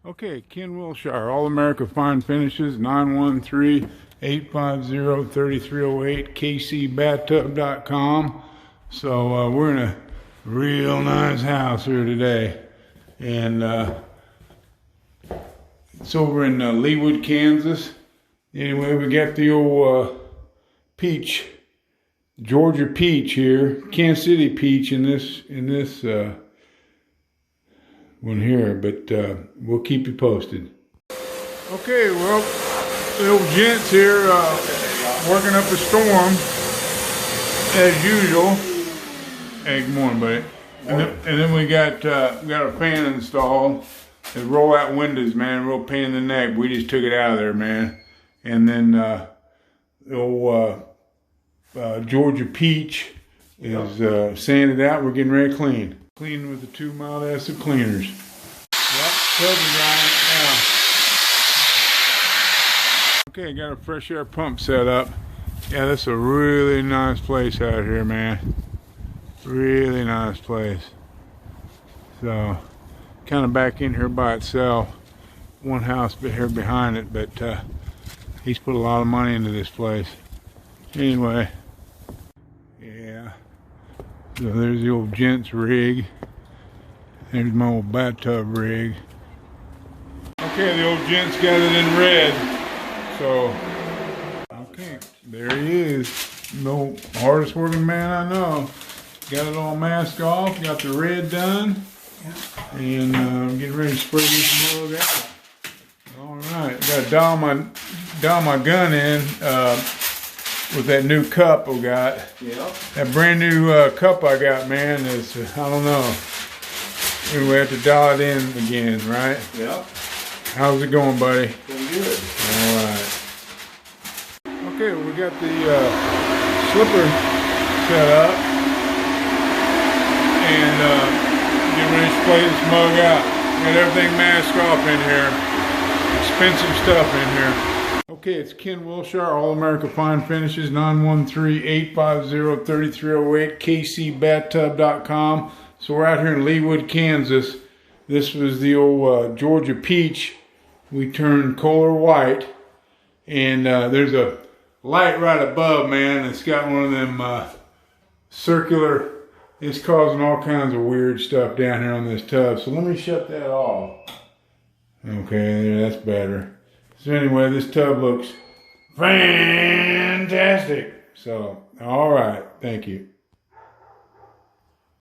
Okay, Ken Wilshire, All America Fine Finishes, 913-850-3308, kcbathtub.com. So we're in a real nice house here today, and it's over in Leawood, Kansas. Anyway, we got the old peach, Georgia peach here, Kansas City peach in this one here, but we'll keep you posted. Okay, well, the old gent's here working up a storm as usual. Hey, good morning, buddy. And then we got a fan installed. They roll out windows, man, real pain in the neck. We just took it out of there, man. And then the old Georgia peach is sanded out. We're getting ready to clean. Clean with the 2 mild acid cleaners. Yep, tub is drying now. Okay, got a fresh air pump set up. Yeah, this is a really nice place out here, man. Really nice place. So, kind of back in here by itself. One house here behind it, but he's put a lot of money into this place. Anyway, yeah. So there's the old gent's rig. There's my old bathtub rig. Okay, the old gent's got it in red. So, okay, there he is. The hardest working man I know. Got it all masked off, got the red done. And I'm getting ready to spray this mug out. All right, got to dial my gun in with that new cup we got. Yeah. That brand new cup I got, man, is, I don't know. We have to dial it in again, right? Yeah. How's it going, buddy? Pretty good. All right. Okay, well, we got the slipper set up. And getting ready to spray this mug out. Got everything masked off in here. Expensive stuff in here. Okay, it's Ken Wilshire, All America Fine Finishes, 913-850-3308, kcbathtub.com. So we're out here in Leawood, Kansas. This was the old Georgia peach. We turned Kohler White. And there's a light right above, man. It's got one of them circular... It's causing all kinds of weird stuff down here on this tub. So let me shut that off. Okay, that's better. So anyway, this tub looks fantastic. So, all right, thank you.